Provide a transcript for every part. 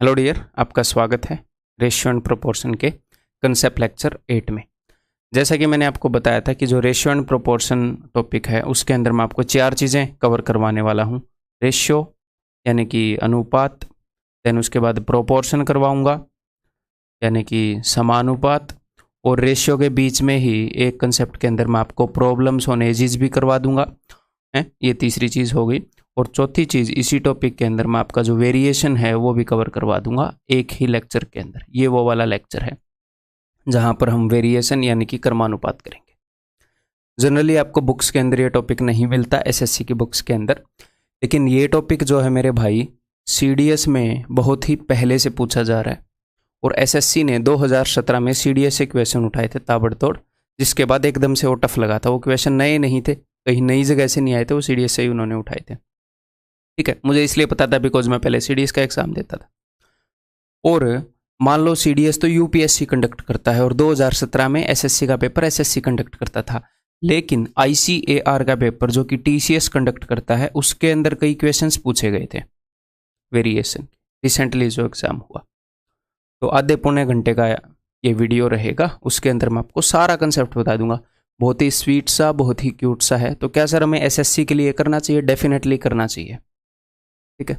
Hello dear, आपका स्वागत है रेशियो एंड प्रोपोर्शन के कंसेप्ट लेक्चर 8 में। जैसा कि मैंने आपको बताया था कि जो रेशियो एंड प्रोपोर्शन टॉपिक है उसके अंदर मैं आपको 4 चीज़ें कवर करवाने वाला हूँ। रेशियो यानी कि अनुपात, देन उसके बाद प्रोपोर्शन करवाऊँगा यानी कि समानुपात, और रेशियो के बीच में ही एक कंसेप्ट के अंदर मैं आपको प्रॉब्लम्स ऑन एजेस भी करवा दूंगा है। ये तीसरी चीज़ हो गई। और चौथी चीज़, इसी टॉपिक के अंदर मैं आपका जो वेरिएशन है वो भी कवर करवा दूंगा एक ही लेक्चर के अंदर। ये वो वाला लेक्चर है जहाँ पर हम वेरिएशन यानी कि क्रमानुपात करेंगे। जनरली आपको बुक्स के अंदर ये टॉपिक नहीं मिलता, एसएससी की बुक्स के अंदर, लेकिन ये टॉपिक जो है मेरे भाई सीडीएस में बहुत ही पहले से पूछा जा रहा है। और एसएससी ने 2017 में सीडीएस से क्वेश्चन उठाए थे ताबड़तोड़, जिसके बाद एकदम से वो टफ लगा था। वो क्वेश्चन नए नहीं थे, कहीं नई जगह से नहीं आए थे, वो सीडीएस से ही उन्होंने उठाए थे। ठीक है, मुझे इसलिए पता था बिकॉज मैं पहले सीडीएस का एग्जाम देता था। और मान लो सीडीएस तो यूपीएससी कंडक्ट करता है और 2017 में एसएससी का पेपर एसएससी कंडक्ट करता था, लेकिन आईसीएआर का पेपर जो कि टीसीएस कंडक्ट करता है उसके अंदर कई क्वेश्चंस पूछे गए थे वेरिएशन। रिसेंटली जो एग्जाम हुआ, तो आधे पौने घंटे का ये वीडियो रहेगा, उसके अंदर मैं आपको सारा कंसेप्ट बता दूंगा। बहुत ही स्वीट सा, बहुत ही क्यूट सा है। तो क्या सर हमें एसएससी के लिए करना चाहिए? डेफिनेटली करना चाहिए। ठीक है,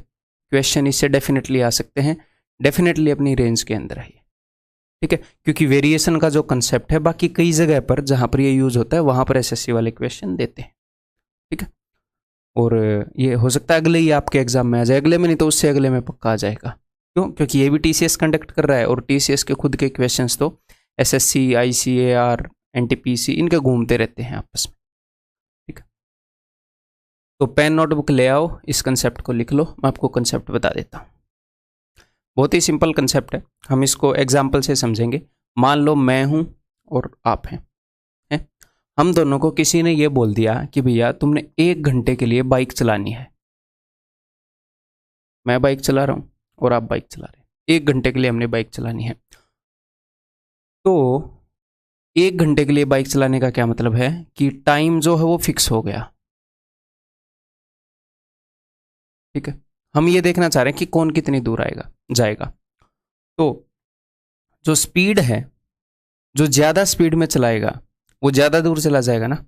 क्वेश्चन इससे डेफिनेटली आ सकते हैं, डेफिनेटली अपनी रेंज के अंदर है। ठीक है, क्योंकि वेरिएशन का जो कंसेप्ट है बाकी कई जगह पर जहां पर ये यूज होता है वहां पर एसएससी वाले क्वेश्चन देते हैं। ठीक है, और ये हो सकता है अगले ही आपके एग्जाम में आ जाए, अगले में नहीं तो उससे अगले में पक्का आ जाएगा। क्यों? क्योंकि ये भी टीसीएस कंडक्ट कर रहा है और टीसीएस के खुद के क्वेश्चंस तो एसएससी, आईसीएआर, एनटीपीसी इनके घूमते रहते हैं आपस में। ठीक है, तो पेन नोटबुक ले आओ, इस कंसेप्ट को लिख लो, मैं आपको कंसेप्ट बता देता हूँ। बहुत ही सिंपल कंसेप्ट है, हम इसको एग्जाम्पल से समझेंगे। मान लो मैं हूं और आप हैं, हम दोनों को किसी ने ये बोल दिया कि भैया तुमने 1 घंटे के लिए बाइक चलानी है। मैं बाइक चला रहा हूं और आप बाइक चला रहे हैं, 1 घंटे के लिए हमने बाइक चलानी है। तो 1 घंटे के लिए बाइक चलाने का क्या मतलब है कि टाइम जो है वो फिक्स हो गया। ठीक है, हम ये देखना चाह रहे हैं कि कौन कितनी दूर आएगा जाएगा। तो जो स्पीड है, जो ज़्यादा स्पीड में चलाएगा वो ज़्यादा दूर चला जाएगा ना।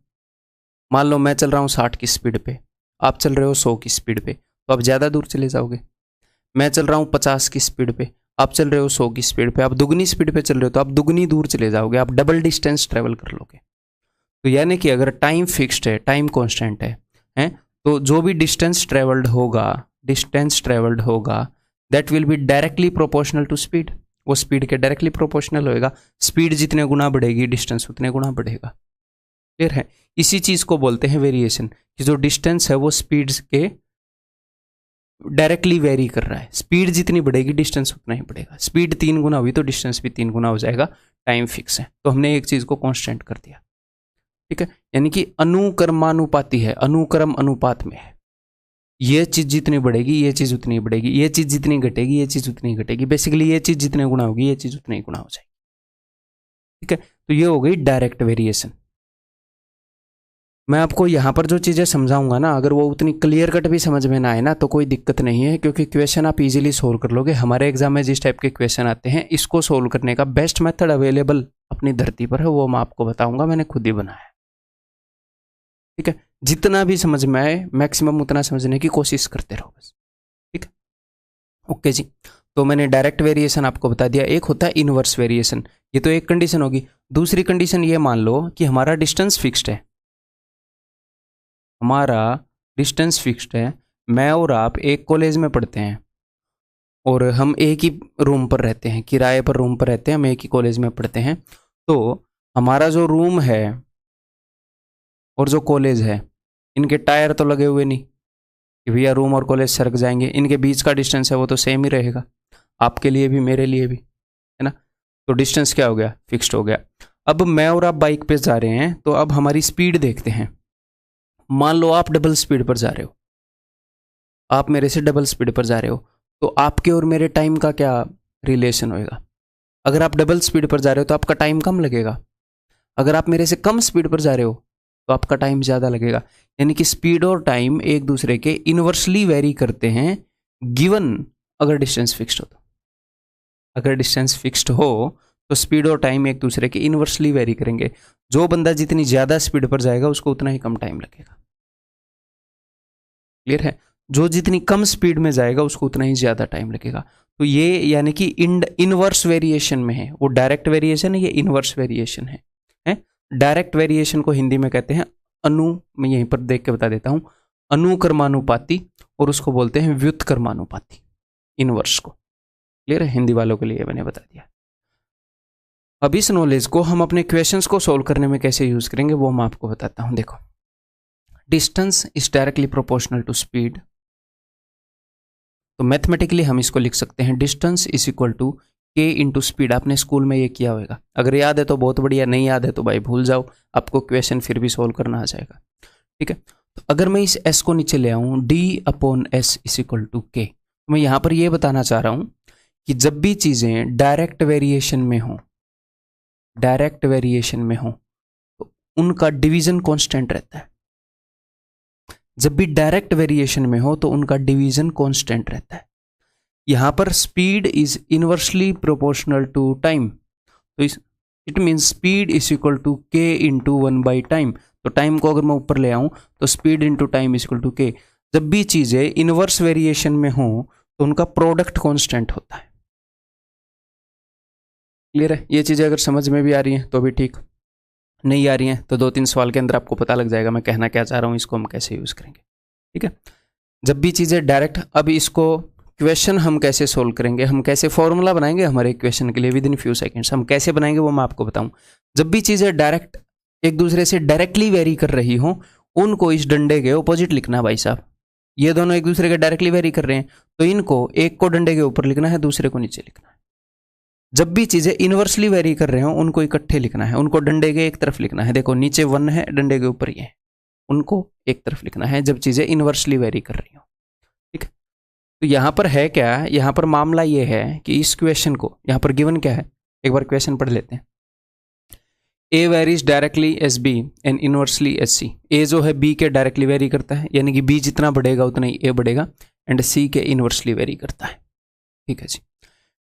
मान लो मैं चल रहा हूँ 60 की स्पीड पे, आप चल रहे हो 100 की स्पीड पे, तो आप ज़्यादा दूर चले जाओगे। मैं चल रहा हूँ 50 की स्पीड पे, आप चल रहे हो 100 की स्पीड पे, आप दुगनी स्पीड पे चल रहे हो तो आप दुगनी दूर चले जाओगे, आप डबल डिस्टेंस ट्रेवल कर लोगे। तो यानी कि अगर टाइम फिक्स्ड है, टाइम कॉन्स्टेंट है तो जो भी डिस्टेंस ट्रेवल्ड होगा that will be directly proportional to speed. वो स्पीड के डायरेक्टली प्रोपोर्शनल होएगा। स्पीड जितने गुना बढ़ेगी डिस्टेंस उतने गुना बढ़ेगा। क्लियर है? इसी चीज को बोलते हैं वेरिएशन, कि जो डिस्टेंस है वो स्पीड के डायरेक्टली वेरी कर रहा है। स्पीड जितनी बढ़ेगी डिस्टेंस उतना ही बढ़ेगा। स्पीड 3 गुना हुई तो डिस्टेंस भी 3 गुना हो जाएगा। टाइम फिक्स है, तो हमने एक चीज को कांस्टेंट कर दिया। ठीक है, यानी कि अनुक्रमानुपाती है, अनुक्रम अनुपात में है। ये चीज जितनी बढ़ेगी ये चीज उतनी बढ़ेगी, ये चीज जितनी घटेगी ये चीज उतनी घटेगी। बेसिकली ये चीज जितने गुना होगी ये चीज उतनी गुना हो जाएगी। ठीक है, तो ये हो गई डायरेक्ट वेरिएशन। मैं आपको यहाँ पर जो चीज़ें समझाऊंगा ना, अगर वो उतनी क्लियर कट भी समझ में ना आए ना तो कोई दिक्कत नहीं है, क्योंकि क्वेश्चन आप इजीली सोल्व कर लोगे। हमारे एग्जाम में जिस टाइप के क्वेश्चन आते हैं, इसको सोल्व करने का बेस्ट मेथड अवेलेबल अपनी धरती पर है, वो मैं आपको बताऊंगा, मैंने खुद ही बनाया है। ठीक है, जितना भी समझ में आए मैक्सिमम उतना समझने की कोशिश करते रहो बस। ठीक है, ओके जी। तो मैंने डायरेक्ट वेरिएशन आपको बता दिया। एक होता है इनवर्स वेरिएशन, ये तो एक कंडीशन होगी। दूसरी कंडीशन ये मान लो कि हमारा डिस्टेंस फिक्स्ड है, हमारा डिस्टेंस फिक्स्ड है। मैं और आप एक कॉलेज में पढ़ते हैं और हम एक ही रूम पर रहते हैं, किराए पर रूम पर रहते हैं, हम एक ही कॉलेज में पढ़ते हैं। तो हमारा जो रूम है और जो कॉलेज है, इनके टायर तो लगे हुए नहीं कि भैया रूम और कॉलेज सरक जाएंगे। इनके बीच का डिस्टेंस है वो तो सेम ही रहेगा, आपके लिए भी मेरे लिए भी, है ना। तो डिस्टेंस क्या हो गया? फिक्स्ड हो गया। अब मैं और आप बाइक पे जा रहे हैं, तो अब हमारी स्पीड देखते हैं। मान लो आप डबल स्पीड पर जा रहे हो, आप मेरे से डबल स्पीड पर जा रहे हो, तो आपके और मेरे टाइम का क्या रिलेशन होएगा? अगर आप डबल स्पीड पर जा रहे हो तो आपका टाइम कम लगेगा, अगर आप मेरे से कम स्पीड पर जा रहे हो तो आपका टाइम ज़्यादा लगेगा। यानी कि स्पीड और टाइम एक दूसरे के इनवर्सली वेरी करते हैं, गिवन अगर डिस्टेंस फिक्स्ड हो तो। अगर डिस्टेंस फिक्स्ड हो तो स्पीड और टाइम एक दूसरे के इनवर्सली वेरी करेंगे। जो बंदा जितनी ज़्यादा स्पीड पर जाएगा उसको उतना ही कम टाइम लगेगा। क्लियर है? जो जितनी कम स्पीड में जाएगा उसको उतना ही ज़्यादा टाइम लगेगा। तो ये यानी कि इनवर्स वेरिएशन में है। वो डायरेक्ट वेरिएशन है, ये इनवर्स वेरिएशन है। डायरेक्ट वेरिएशन को हिंदी में कहते हैं मैं यहीं पर देख के बता देता हूँ, अनुक्रमानुपाती, और उसको बोलते हैं व्युत्क्रमानुपाती, इनवर्स को। क्लियर है? हिंदी वालों के लिए मैंने बता दिया। अब इस नॉलेज को हम अपने क्वेश्चंस को सॉल्व करने में कैसे यूज करेंगे वो मैं आपको बताता हूं। देखो, distance is directly proportional to speed. तो मैथमेटिकली हम इसको लिख सकते हैं डिस्टेंस इज इक्वल टू के इंटू स्पीड। आपने स्कूल में ये किया होगा, अगर याद है तो बहुत बढ़िया, नहीं याद है तो भाई भूल जाओ, आपको क्वेश्चन फिर भी सॉल्व करना आ जाएगा। ठीक है, तो अगर मैं इस s को नीचे ले आऊं, d upon S is equal to K, तो मैं यहां पर यह बताना चाह रहा हूं कि जब भी चीजें डायरेक्ट वेरिएशन में हो, तो उनका डिवीजन कांस्टेंट रहता है। जब भी डायरेक्ट वेरिएशन में हो तो उनका डिवीजन कांस्टेंट रहता है। यहां पर speed is inversely proportional to time, तो it mean speed is equal to के इंटू 1 टाइम। तो टाइम को अगर मैं ऊपर ले आऊं तो speed into time is equal to k. जब भी चीजें इनवर्स वेरिएशन में हो तो उनका प्रोडक्ट कांस्टेंट होता है। क्लियर है? ये चीजें अगर समझ में भी आ रही हैं तो भी ठीक, नहीं आ रही हैं तो 2-3 सवाल के अंदर आपको पता लग जाएगा मैं कहना क्या चाह रहा हूं, इसको हम कैसे यूज करेंगे। ठीक है, जब भी चीजें डायरेक्ट, अब इसको क्वेश्चन हम कैसे सोल्व करेंगे, हम कैसे फॉर्मूला बनाएंगे हमारे क्वेश्चन के लिए विद इन फ्यू सेकंड्स, हम कैसे बनाएंगे वो मैं आपको बताऊं। जब भी चीजें डायरेक्ट एक दूसरे से डायरेक्टली वेरी कर रही हो, उनको इस डंडे के ऑपोजिट लिखना भाई साहब। ये दोनों एक दूसरे के डायरेक्टली वेरी कर रहे हैं तो इनको, एक को डंडे के ऊपर लिखना है, दूसरे को नीचे लिखना है। जब भी चीजें इनवर्सली वेरी कर रहे हो उनको इकट्ठे लिखना है, उनको डंडे के एक तरफ लिखना है। देखो नीचे 1 है, डंडे के ऊपर ये है, उनको एक तरफ लिखना है जब चीजें इनवर्सली वेरी कर रही हो। ठीक है, तो यहां पर है क्या, यहां पर मामला ये है कि इस क्वेश्चन को, यहां पर गिवन क्या है, एक बार क्वेश्चन पढ़ लेते हैं। A varies directly as b and inversely as c. A जो है बी के डायरेक्टली वेरी करता है, यानी कि बी जितना बढ़ेगा उतना ही ए बढ़ेगा, एंड सी के इनवर्सली वेरी करता है। ठीक है जी।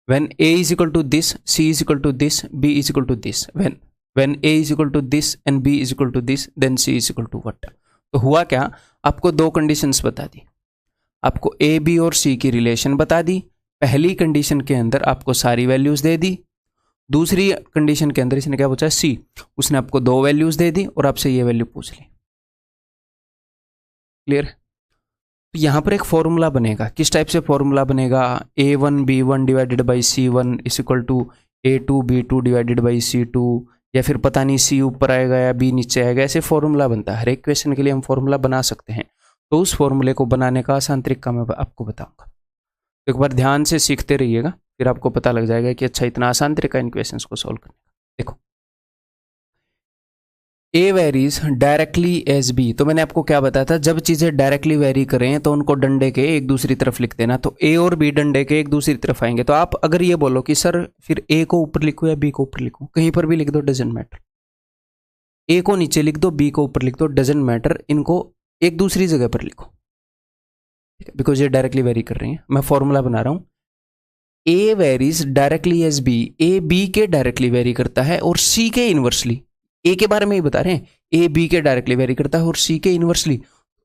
When A is equal to this, C is equal to this, B is equal to this. When A is equal to this and B is equal to this, then C is equal to what? तो हुआ क्या, आपको 2 conditions बता दी, आपको A, B और C की relation बता दी। पहली कंडीशन के अंदर आपको सारी वैल्यूज दे दी, दूसरी कंडीशन के अंदर इसने क्या पूछा, C, उसने आपको 2 वैल्यूज दे दी और आपसे ये वैल्यू पूछ ली। क्लियर? तो यहां पर एक फॉर्मूला बनेगा। किस टाइप से फॉर्मूला बनेगा, A1 B1 divided by C1 is equal to A2 B2 divided by C2, या फिर पता नहीं C ऊपर आएगा या B नीचे आएगा, ऐसे फॉर्मूला बनता है। हर एक क्वेश्चन के लिए हम फॉर्मूला बना सकते हैं। तो उस फॉर्मूले को बनाने का आसान तरीका मैं आपको बताऊंगा। तो एक बार ध्यान से सीखते रहिएगा, फिर आपको पता लग जाएगा कि अच्छा इतना आसान तरीका इन क्वेश्चन को सॉल्व करने का। देखो, ए वेरीज डायरेक्टली एज बी, तो मैंने आपको क्या बताया था, जब चीजें डायरेक्टली वेरी करें तो उनको डंडे के एक दूसरी तरफ लिख देना। तो ए और बी डंडे के एक दूसरी तरफ आएंगे। तो आप अगर ये बोलो कि सर फिर ए को ऊपर लिखो या बी को ऊपर लिखो, कहीं पर भी लिख दो, डजंट मैटर। ए को नीचे लिख दो, बी को ऊपर लिख दो, डजंट मैटर, इनको एक दूसरी जगह पर लिखो, ठीक है, बिकॉज ये डायरेक्टली वेरी कर रही है। मैं फॉर्मूला बना रहा हूं, a varies directly as b, a b के डायरेक्टली वेरी करता है और सी के इनवर्सली, ए के बारे में ही बता रहे हैं, ए बी के डायरेक्टली वेरी करता है और सी के इनवर्सली,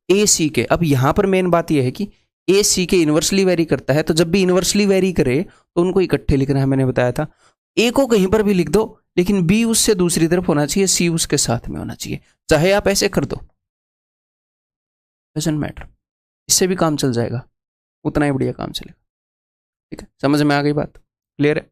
ए सी के। अब यहां पर मेन बात यह है कि ए सी के इनवर्सली वेरी करता है, तो जब भी इनवर्सली वेरी करे तो उनको इकट्ठे लिखना है। मैंने बताया था ए को कहीं पर भी लिख दो, लेकिन बी उससे दूसरी तरफ होना चाहिए, सी उसके साथ में होना चाहिए। चाहे आप ऐसे कर दो, डजंट मैटर, इससे भी काम चल जाएगा, उतना ही बढ़िया काम चलेगा। ठीक है, समझ में आ गई बात? क्लियर है?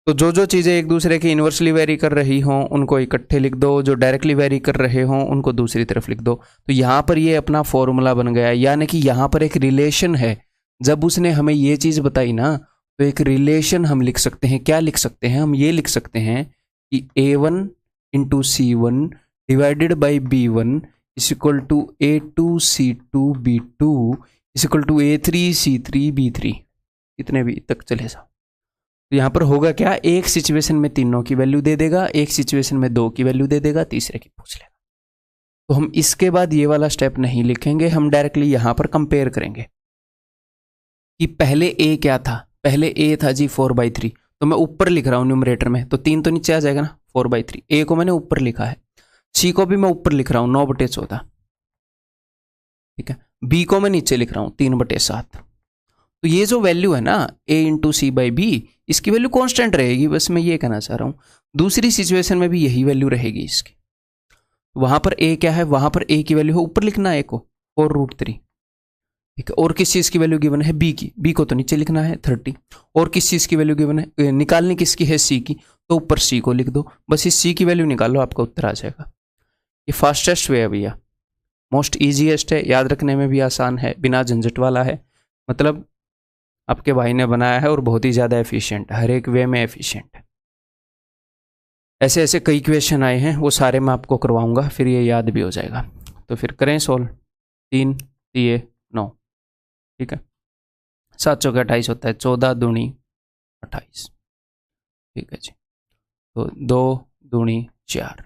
तो जो जो चीज़ें एक दूसरे की इन्वर्सली वेरी कर रही हों उनको इकट्ठे लिख दो, जो डायरेक्टली वेरी कर रहे हों उनको दूसरी तरफ लिख दो। तो यहाँ पर ये अपना फॉर्मूला बन गया, यानी कि यहाँ पर एक रिलेशन है। जब उसने हमें ये चीज़ बताई ना, तो एक रिलेशन हम लिख सकते हैं। क्या लिख सकते हैं? हम ये लिख सकते हैं कि A1 into C1 divided by B1 is equal to A2 C2 B2 is equal to A3 C3 B3, इतने भी तक चले जाओ। तो यहां पर होगा क्या, एक सिचुएशन में तीनों की वैल्यू दे देगा, एक सिचुएशन में 2 की वैल्यू दे देगा, तीसरे की पूछ लेगा। तो हम इसके बाद ये वाला स्टेप नहीं लिखेंगे, हम डायरेक्टली यहां पर कंपेयर करेंगे कि पहले ए क्या था। पहले ए था जी 4/3, तो मैं ऊपर लिख रहा हूँ न्यूमरेटर में, तो 3 तो नीचे आ जाएगा ना, 4/3। ए को मैंने ऊपर लिखा है, सी को भी मैं ऊपर लिख रहा हूँ 9/14, ठीक है। बी को मैं नीचे लिख रहा हूँ 3/7। तो ये जो वैल्यू है ना ए इंटू सी बाई बी, इसकी वैल्यू कांस्टेंट रहेगी, बस मैं ये कहना चाह रहा हूँ। दूसरी सिचुएशन में भी यही वैल्यू रहेगी इसकी। वहां पर ए क्या है, वहां पर ए की वैल्यू है, ऊपर लिखना है ए को 4√3, ठीक है। और किस चीज की वैल्यू गिवन है, बी की, बी को तो नीचे लिखना है 30। और किस चीज की वैल्यू गिवन है, निकालनी किसकी है, सी की, तो ऊपर सी को लिख दो, बस इस सी की वैल्यू निकालो, आपका उत्तर आ जाएगा। ये फास्टेस्ट वे है भैया, मोस्ट ईजीएस्ट है, याद रखने में भी आसान है, बिना झंझट वाला है, मतलब आपके भाई ने बनाया है और बहुत ही ज़्यादा एफिशिएंट है, हर एक वे में एफिशिएंट है। ऐसे ऐसे कई क्वेश्चन आए हैं, वो सारे मैं आपको करवाऊंगा, फिर ये याद भी हो जाएगा। तो फिर करें सोल्व। 3 3 9, ठीक है। 7 चौके 28 होता है, 14 दूनी 28, ठीक है जी। तो 2 दूनी 4,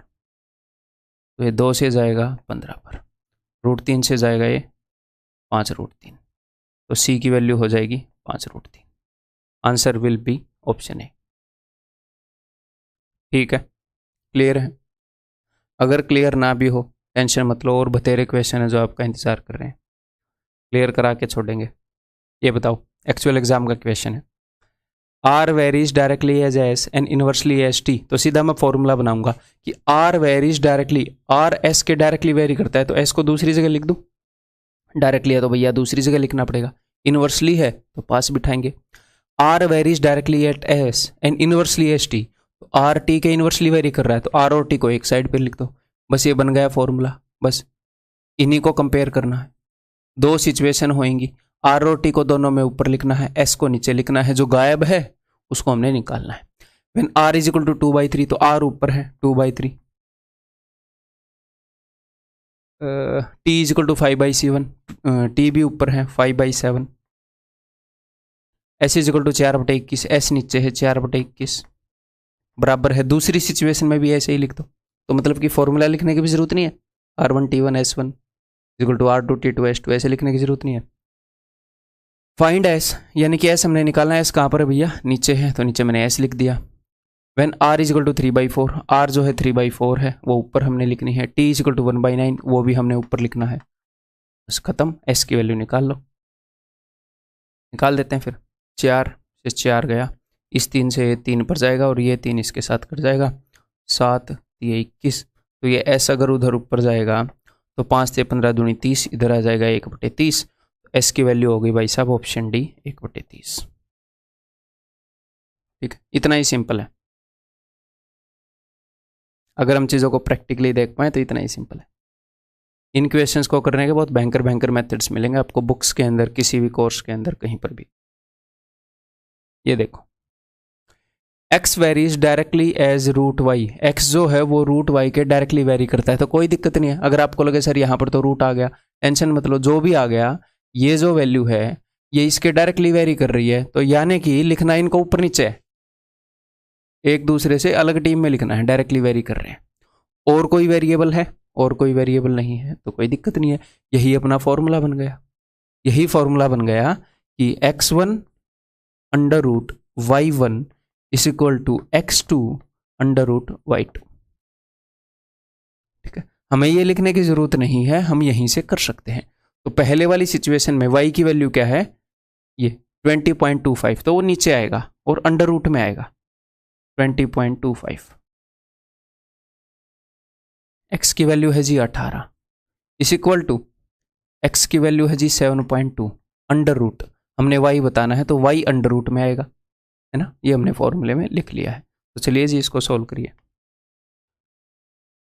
तो ये 2 से जाएगा 15 पर, √3 से जाएगा ये 5√3, तो सी की वैल्यू हो जाएगी 5√3। Answer will be option A, ठीक है। क्लियर है? अगर क्लियर ना भी हो टेंशन मत लो, और बतेरे क्वेश्चन है जो आपका इंतजार कर रहे हैं, क्लियर करा के छोड़ेंगे। ये बताओ, एक्चुअल एग्जाम का क्वेश्चन है, R varies directly as S and inversely as T. तो सीधा मैं फॉर्मूला बनाऊंगा कि R varies directly, R S के डायरेक्टली वेरी करता है, तो एस को दूसरी जगह लिख दूं, डायरेक्टली है तो भैया दूसरी जगह लिखना पड़ेगा, इनवर्सली है तो पास बिठाएंगे। R varies directly at s and inversely as T, तो आर टी के इनवर्सली वेरी कर रहा है, तो आर और टी को एक साइड पे लिख दो, बस ये बन गया फॉर्मूला। बस इन्हीं को कंपेयर करना है, दो सिचुएशन होंगी, आर और टी को दोनों में ऊपर लिखना है, एस को नीचे लिखना है, जो गायब है उसको हमने निकालना है। When R is equal to 2/3, तो आर ऊपर है 2/3, T is equal to 5/7, T भी ऊपर है 5/7, S is equal to 4/21, S नीचे है 4/21, बराबर है। दूसरी सिचुएशन में भी ऐसे ही लिख दो, तो मतलब कि फॉर्मूला लिखने की भी जरूरत नहीं है, R1T1 S1 equal to R2T2 S2 ऐसे लिखने की जरूरत नहीं है। फाइंड एस, यानी कि एस हमने निकालना है, एस कहाँ पर है भैया, नीचे है, तो नीचे मैंने एस लिख दिया। When R is equal to 3/4, R जो है 3/4 है, वो ऊपर हमने लिखनी है। टी इज इक्वल टू 1/9, वो भी हमने ऊपर लिखना है। बस खत्म, एस की वैल्यू निकाल लो, निकाल देते हैं फिर। 4 से 4 गया, इस 3 से 3 पर जाएगा, और ये 3 इसके साथ कट जाएगा, 7 ये 21, तो ये एस अगर उधर ऊपर जाएगा तो 5 से 15 दूनी 30, इधर आ जाएगा 1/30, एस की वैल्यू हो गई भाई साहब ऑप्शन डी 1/30, ठीक है। इतना ही सिंपल है, अगर हम चीज़ों को प्रैक्टिकली देख पाए तो इतना ही सिंपल है। इन क्वेश्चंस को करने के बहुत भयंकर भयंकर मेथड्स मिलेंगे आपको बुक्स के अंदर, किसी भी कोर्स के अंदर, कहीं पर भी। ये देखो, x varies directly as √y, x जो है वो √y के डायरेक्टली वेरी करता है, तो कोई दिक्कत नहीं है। अगर आपको लगे सर यहाँ पर तो रूट आ गया, टेंशन मत लो, जो भी आ गया, ये जो वैल्यू है ये इसके डायरेक्टली वेरी कर रही है, तो यानी कि लिखना इनको ऊपर नीचे है, एक दूसरे से अलग टीम में लिखना है, डायरेक्टली वेरी कर रहे हैं। और कोई वेरिएबल है, और कोई वेरिएबल नहीं है, तो कोई दिक्कत नहीं है। यही अपना फॉर्मूला बन गया, यही फॉर्मूला बन गया कि x1 √y1 is equal to x2 √y2, ठीक है। हमें ये लिखने की जरूरत नहीं है, हम यहीं से कर सकते हैं। तो पहले वाली सिचुएशन में y की वैल्यू क्या है, ये 20.25, तो वो नीचे आएगा और अंडर रूट में आएगा 20.25। x की वैल्यू है जी 18 इस इक्वल टू x की वैल्यू है जी 7.2, अंडर रूट हमने y बताना है, तो y अंडर रूट में आएगा, है ना। ये हमने फॉर्मूले में लिख लिया है। तो चलिए जी इसको सोल्व करिए।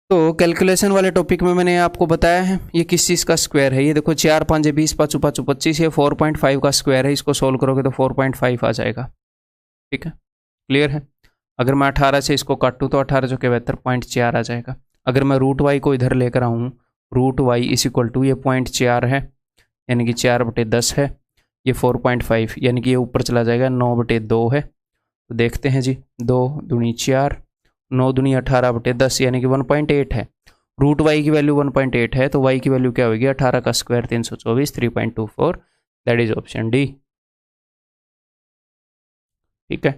तो कैलकुलेशन वाले टॉपिक में मैंने आपको बताया है ये किस चीज़ का स्क्वायर है। ये देखो 4 5 20 5 5 25, ये 4.5 का स्क्वायर है, इसको सोल्व करोगे तो 4.5 आ जाएगा, ठीक है। क्लियर है? अगर मैं 18 से इसको काटूँ तो 18 जो के 72.4 आ जाएगा। अगर मैं √y को इधर लेकर आऊँ, √y इज इक्वल टू ये 0.4 है, यानी कि 4/10 है, ये 4.5 यानी कि ये ऊपर चला जाएगा 9/2 है। तो देखते हैं जी, 2 दूनी 4, 9 दूनी 18/10 यानी कि 1.8 है। √y की वैल्यू 1.8 है, तो y की वैल्यू क्या होगी, 18 का square 324, 3.24, that is option D, ठीक है।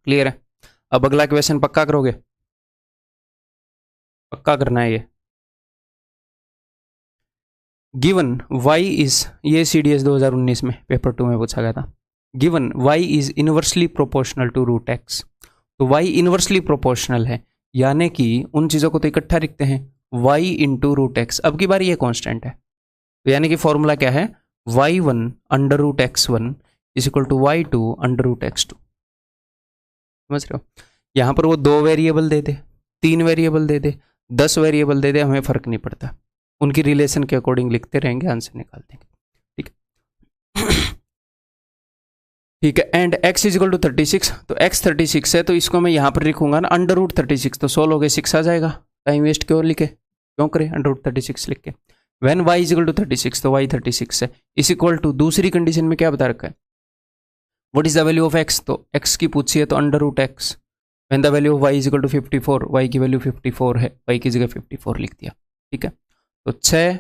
क्लियर है? अब अगला क्वेश्चन पक्का करोगे? पक्का करना है ये। गिवन y इज, ये CDS 2019 में पेपर 2 में पूछा गया था। Given y is inversely proportional to root X. तो y इनवर्सली प्रोपोर्शनल है, यानी कि उन चीज़ों को तो इकट्ठा लिखते हैं, y इंटू रूट एक्स। अब की बार ये कांस्टेंट है, तो यानी कि फॉर्मूला क्या है, y1 under root x1 is equal to y2 under root x2। समझ रहे हो? यहाँ पर वो 2 वेरिएबल दे दे, 3 वेरिएबल दे दे, 10 वेरिएबल दे दे, हमें फ़र्क नहीं पड़ता, उनकी रिलेशन के अकॉर्डिंग लिखते रहेंगे, आंसर निकाल देंगे। ठीक है? ठीक है। And x is equal to 36, तो x 36 है, तो इसको मैं यहाँ पर लिखूंगा ना अंडर रूट 36, तो 16 हो गए, 6 आ जाएगा। टाइम वेस्ट क्यों लिखे, क्यों करें अंडर रूट 36 लिख के। When y is equal to 36, तो y 36 है, इस इक्वल टू दूसरी कंडीशन में क्या बता रखा है, what is the value of x, तो x की पूछी है तो under root x। When the value of y is equal to 54, y की वैल्यू 54 है, y की जगह 54 लिख दिया। ठीक है, तो 6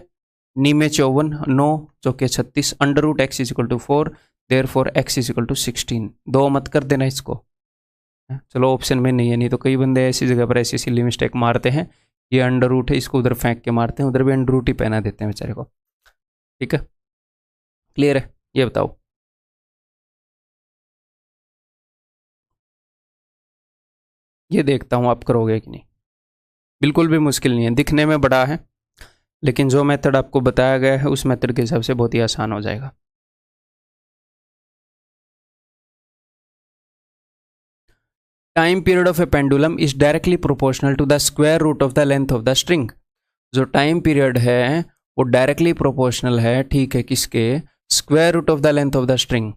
नी में 54, 9 चौके 36, under root x is equal to 4, therefore x is equal to 16। 2 मत कर देना इसको, चलो ऑप्शन में नहीं है, नहीं तो कई बंदे ऐसी जगह पर ऐसी सिली मिस्टेक मारते हैं, ये अंडर रूट है, इसको उधर फेंक के मारते हैं, उधर भी अंडर रूट ही पहना देते हैं बेचारे को। ठीक है, क्लियर है? ये बताओ, ये देखता हूँ आप करोगे कि नहीं। बिल्कुल भी मुश्किल नहीं है, दिखने में बड़ा है, लेकिन जो मेथड आपको बताया गया है उस मेथड के हिसाब से बहुत ही आसान हो जाएगा। Time period of a pendulum is directly proportional to the square root of the length of the string. जो टाइम पीरियड है वो डायरेक्टली प्रोपोर्शनल है, ठीक है, किसके, square root of the length of the string.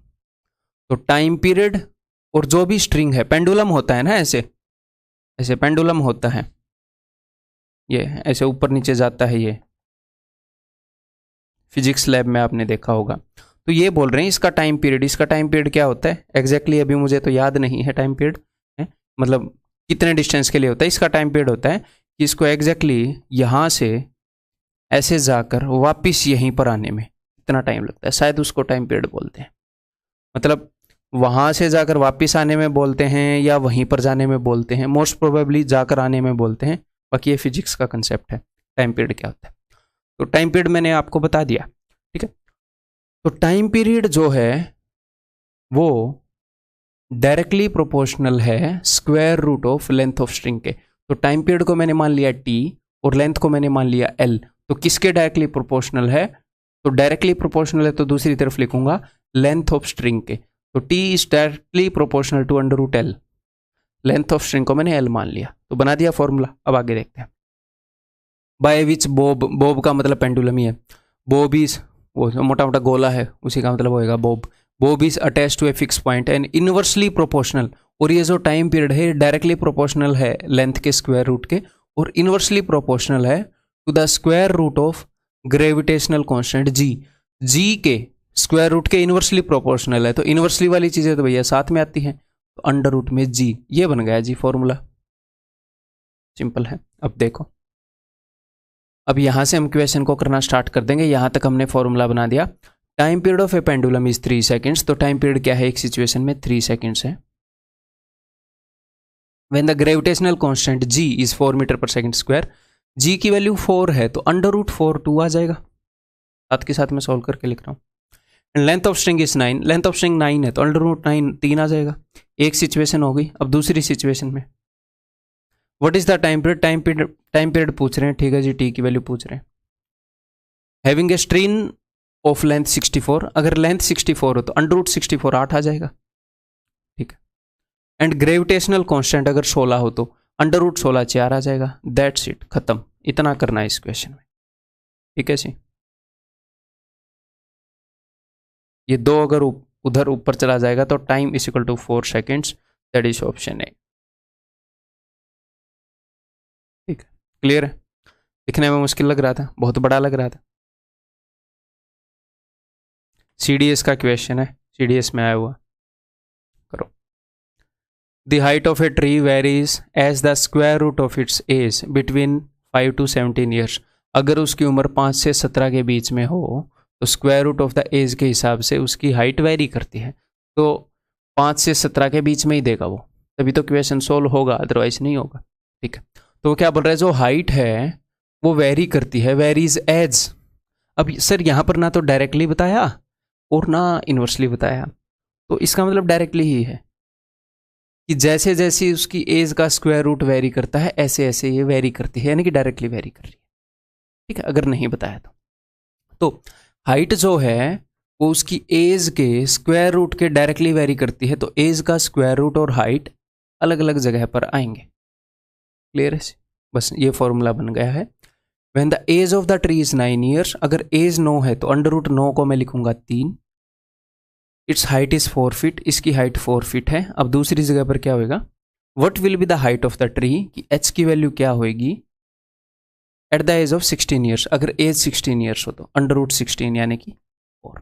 तो टाइम पीरियड और जो भी स्ट्रिंग है, पेंडुलम होता है ना, ऐसे ऐसे पेंडुलम होता है, ये ऐसे ऊपर नीचे जाता है, ये फिजिक्स लैब में आपने देखा होगा। तो ये बोल रहे हैं इसका टाइम पीरियड क्या होता है एग्जैक्टली, अभी मुझे तो याद नहीं है टाइम पीरियड है, मतलब कितने डिस्टेंस के लिए होता है। इसका टाइम पीरियड होता है कि इसको एग्जैक्टली यहाँ से ऐसे जाकर वापिस यहीं पर आने में इतना टाइम लगता है, शायद उसको टाइम पीरियड बोलते हैं। मतलब वहाँ से जाकर वापिस आने में बोलते हैं या वहीं पर जाने में बोलते हैं, मोस्ट प्रोबेबली जाकर आने में बोलते हैं। बाकी ये फिजिक्स का कंसेप्ट है, टाइम पीरियड क्या होता है। तो टाइम पीरियड मैंने आपको बता दिया, ठीक है। तो टाइम पीरियड जो है वो डायरेक्टली प्रोपोर्शनल है square root of length of string के। तो टाइम पीरियड को मैंने मान लिया t और लेंथ को मैंने मान लिया l, तो किसके डायरेक्टली प्रोपोर्शनल है, तो डायरेक्टली प्रोपोर्शनल है तो दूसरी तरफ लिखूंगा लेंथ ऑफ स्ट्रिंग के। तो t is directly proportional to under root l, length of string को मैंने l मान लिया, तो बना दिया फॉर्मूला। अब आगे देखते हैं। बाय विच बॉब, बॉब का मतलब पेंडुलम ही है, बॉब इज वो मोटा मोटा गोला है उसी का मतलब होएगा bob. Bob is attach to a fix point and inversely proportional, और ये जो टाइम पीरियड है डायरेक्टली प्रोपोर्शनल है लेंथ के स्क्वायर रूट के, और इनवर्सली प्रोपोर्शनल है to the square root of gravitational constant g। g के स्क्वायर रूट के इनवर्सली प्रोपोर्शनल है, तो इनवर्सली वाली चीजें तो भैया साथ में आती हैं, तो अंडर रूट में g, ये बन गया जी फॉर्मूला, सिंपल है। अब देखो, अब यहां से हम क्वेश्चन को करना स्टार्ट कर देंगे। यहां तक हमने फॉर्मूला बना दिया। Time period of a pendulum is 3 seconds, तो टाइम पीरियड क्या है एक सिचुएशन में 3 सेकंड्स है। When the gravitational constant g is 4 metre per second square, g की वैल्यू 4 है तो अंडर रूट 4 2 आ जाएगा, साथ के साथ मैं सॉल्व करके लिख रहा हूँ। Length of string is 9, length of string 9 है तो अंडर रूट 9 3 आ जाएगा। एक सिचुएशन हो गई। अब दूसरी सिचुएशन में what is the time period, time period पूछ रहे हैं, ठीक है जी, टी की वैल्यू पूछ रहे हैं। Having a string of length 64, अगर लेंथ 64 हो तो अंडर रूट 64 8 आ जाएगा, ठीक है। एंड ग्रेविटेशनल कांस्टेंट अगर 16 हो तो अंडर रूट 16 4 आ जाएगा। दैट्स इट, खत्म। इतना करना है इस क्वेश्चन में, ठीक है जी। ये 2 अगर उधर ऊपर चला जाएगा तो time is equal to 4 seconds, that is option A, ठीक है। क्लियर है? दिखने में मुश्किल लग रहा था, बहुत बड़ा लग रहा था। CDS का क्वेश्चन है, CDS में आया हुआ, करो। The height of a tree varies as the square root of its age between 5 to 17 years. अगर उसकी उम्र 5 से 17 के बीच में हो तो square root of the age के हिसाब से उसकी हाइट वेरी करती है, तो 5 से 17 के बीच में ही देगा वो, तभी तो क्वेश्चन सोल्व होगा, अदरवाइज नहीं होगा। ठीक है, तो वो क्या बोल रहा है, जो हाइट है वो वेरी करती है, वेरीज एज। अब सर यहाँ पर ना तो डायरेक्टली बताया और ना इन्वर्सली बताया, तो इसका मतलब डायरेक्टली ही है कि जैसे जैसे उसकी एज का स्क्वायर रूट वेरी करता है ऐसे ऐसे ये वेरी करती है, यानी कि डायरेक्टली वेरी कर रही है। ठीक है, अगर नहीं बताया तो हाइट जो है वो उसकी एज के स्क्वायर रूट के डायरेक्टली वेरी करती है, तो एज का स्क्वायर रूट और हाइट अलग अलग जगह पर आएंगे। क्लियर है? बस ये फॉर्मूला बन गया है। When the age of the tree is 9 years, अगर एज 9 है तो अंडर रूट 9 को मैं लिखूंगा 3। इट्स हाइट इज 4 फीट, इसकी हाइट 4 फीट है। अब दूसरी जगह पर क्या होगा, what will be the height of the tree, कि एच की वैल्यू क्या होगी at the age of 16 years. अगर एज 16 ईयर्स हो तो अंडर रूट 16 यानी कि 4।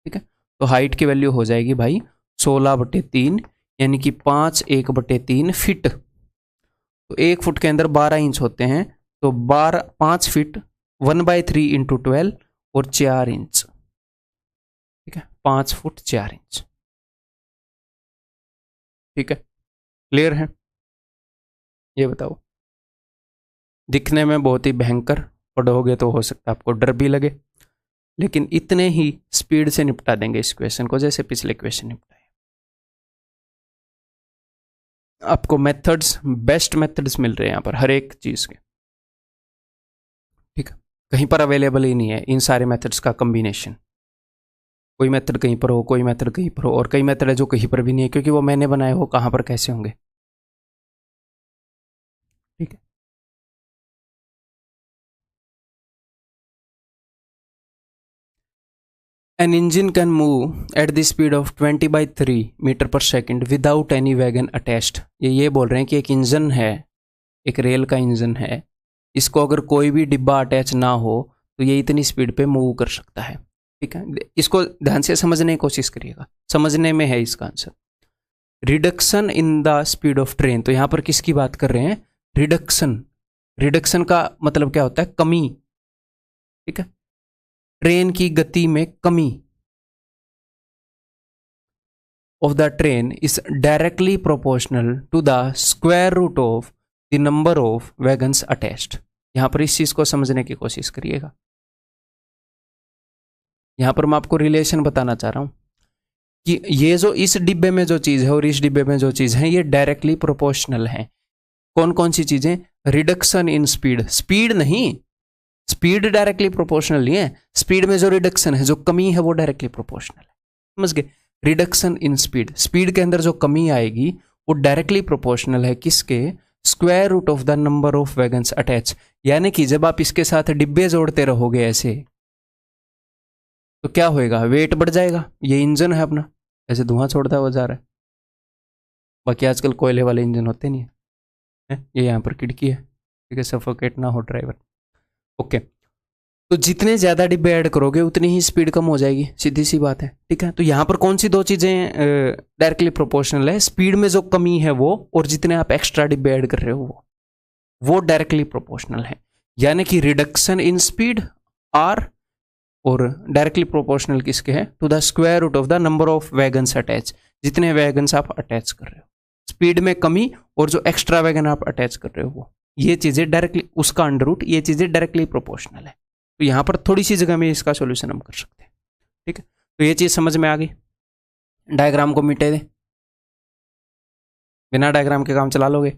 ठीक है, तो हाइट की वैल्यू हो जाएगी भाई 16/3 यानी कि 5 1/3 फिट। तो 1 फुट के अंदर 12 इंच होते हैं, तो 5 फीट 1/3 इंटू 12 और 4 इंच। ठीक है, 5 फुट 4 इंच। ठीक है, क्लियर है? ये बताओ, दिखने में बहुत ही भयंकर पढ़ोगे तो हो सकता है आपको डर भी लगे, लेकिन इतने ही स्पीड से निपटा देंगे इस क्वेश्चन को जैसे पिछले क्वेश्चन निपटाए। आपको मेथड्स, बेस्ट मेथड्स मिल रहे हैं यहाँ पर हर एक चीज के। ठीक है, कहीं पर अवेलेबल ही नहीं है इन सारे मेथड्स का कॉम्बिनेशन। कोई मेथड कहीं पर हो, कोई मेथड कहीं पर हो, और कई मेथड है जो कहीं पर भी नहीं है, क्योंकि वो मैंने बनाए हो कहाँ पर कैसे होंगे। ठीक है, An engine can move at the speed of 20/3 metre पर second without any wagon attached. ये बोल रहे हैं कि एक इंजन है, एक रेल का इंजन है, इसको अगर कोई भी डिब्बा अटैच ना हो तो ये इतनी स्पीड पे मूव कर सकता है। ठीक है, इसको ध्यान से समझने की कोशिश करिएगा, समझने में है इसका answer. Reduction in the speed of train, तो यहाँ पर किसकी बात कर रहे हैं, रिडक्शन। रिडक्शन का मतलब क्या होता है, कमी। ठीक है, ट्रेन की गति में कमी of the train is directly proportional to the square root of the number of wagons attached. यहां पर इस चीज को समझने की कोशिश करिएगा। यहां पर मैं आपको रिलेशन बताना चाह रहा हूं कि ये जो इस डिब्बे में जो चीज है और इस डिब्बे में जो चीज है ये डायरेक्टली प्रोपोर्शनल है। कौन कौन सी चीजें, रिडक्शन इन स्पीड, स्पीड नहीं, स्पीड डायरेक्टली प्रोपोर्शनल नहीं है, स्पीड में जो रिडक्शन है, जो कमी है वो डायरेक्टली प्रोपोर्शनल है। समझ गए, रिडक्शन इन स्पीड, स्पीड के अंदर जो कमी आएगी वो डायरेक्टली प्रोपोर्शनल है किसके, square root of the number of wagons attach. यानी कि जब आप इसके साथ डिब्बे जोड़ते रहोगे ऐसे तो क्या होएगा, वेट बढ़ जाएगा। ये इंजन है अपना, ऐसे धुआं छोड़ता हुआ जा रहा है, बाकी आजकल कोयले वाले इंजन होते नहीं है। ये यहाँ पर खिड़की है, ठीक है, सफोकेट ना हो ड्राइवर। ओके, तो जितने ज्यादा डिब्बे ऐड करोगे उतनी ही स्पीड कम हो जाएगी, सीधी सी बात है। ठीक है, तो यहां पर कौन सी दो चीजें डायरेक्टली प्रोपोर्शनल है, स्पीड में जो कमी है वो, और जितने आप एक्स्ट्रा डिब्बे ऐड कर रहे हो वो डायरेक्टली प्रोपोर्शनल है। यानी कि रिडक्शन इन स्पीड आर, और डायरेक्टली प्रोपोर्शनल किसके है, to the square root of the number of wagons attach, जितने वैगन्स आप अटैच कर रहे हो। स्पीड में कमी और जो एक्स्ट्रा वैगन आप अटैच कर रहे हो वो, ये चीजें डायरेक्टली, उसका अंडर रूट, ये चीजें डायरेक्टली प्रोपोर्शनल है। तो यहां पर थोड़ी सी जगह में इसका सॉल्यूशन हम कर सकते हैं। ठीक है, तो ये चीज समझ में आ गई। डायग्राम को मिटे दें, बिना डायग्राम के काम चला लोगे।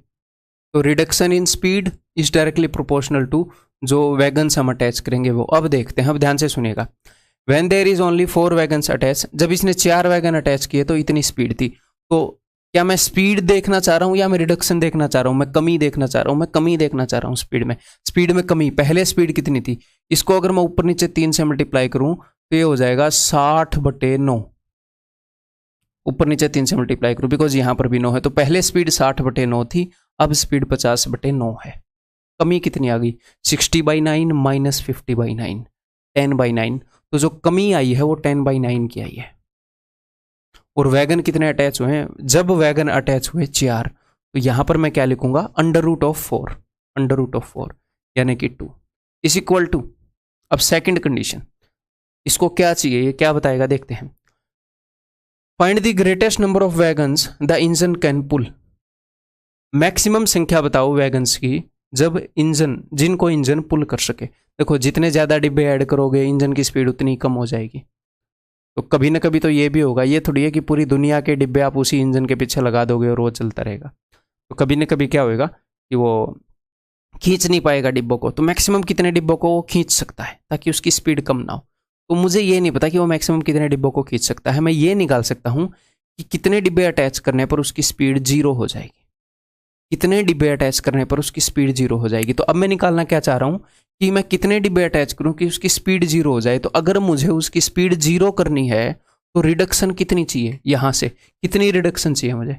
तो reduction in speed is directly proportional to जो वैगन्स हम अटैच करेंगे वो। अब देखते हैं, अब ध्यान से सुनिएगा। When there is only 4 wagons attach, जब इसने 4 वैगन अटैच किए तो इतनी स्पीड थी। तो क्या मैं स्पीड देखना चाह रहा हूं या मैं रिडक्शन देखना चाह रहा हूं, मैं कमी देखना चाह रहा हूं, मैं कमी देखना चाह रहा हूं स्पीड में। स्पीड में कमी, पहले स्पीड कितनी थी, इसको अगर मैं ऊपर नीचे 3 से मल्टीप्लाई करूं तो ये हो जाएगा 60/9। ऊपर नीचे 3 से मल्टीप्लाई करूं बिकॉज यहां पर भी 9 है, तो पहले स्पीड 60/9 थी, अब स्पीड 50/9 है। कमी कितनी आ गई, 60/9 माइनस 50/9, 10/9। तो जो कमी आई है वो 10/9 की आई है। और वैगन कितने अटैच हुए हैं, जब वैगन अटैच हुए 4, तो यहां पर मैं क्या लिखूंगा, under root of 4, under root of 4 यानी कि 2 इज इक्वल टू। अब सेकंड कंडीशन, इसको क्या चाहिए, ये क्या बताएगा देखते हैं। Find the greatest number of wagons the engine can pull. Maximum संख्या बताओ वैगन्स की जब इंजन, जिनको इंजन पुल कर सके। देखो जितने ज़्यादा डिब्बे ऐड करोगे इंजन की स्पीड उतनी कम हो जाएगी। तो कभी ना कभी तो ये भी होगा, ये थोड़ी है कि पूरी दुनिया के डिब्बे आप उसी इंजन के पीछे लगा दोगे और वो चलता रहेगा। तो कभी ना कभी क्या होएगा कि वो खींच नहीं पाएगा डिब्बों को। तो मैक्सिमम कितने डिब्बों को वो खींच सकता है ताकि उसकी स्पीड कम ना हो। तो मुझे ये नहीं पता कि वो मैक्सिमम कितने डिब्बों को खींच सकता है। मैं ये निकाल सकता हूँ कि कितने डिब्बे अटैच करने पर उसकी स्पीड 0 हो जाएगी, कितने डिब्बे अटैच करने पर उसकी स्पीड 0 हो जाएगी। तो अब मैं निकालना क्या चाह रहा हूँ कि मैं कितने डिब्बे अटैच करूँ कि उसकी स्पीड 0 हो जाए। तो अगर मुझे उसकी स्पीड 0 करनी है तो रिडक्शन कितनी चाहिए, यहाँ से कितनी रिडक्शन चाहिए मुझे,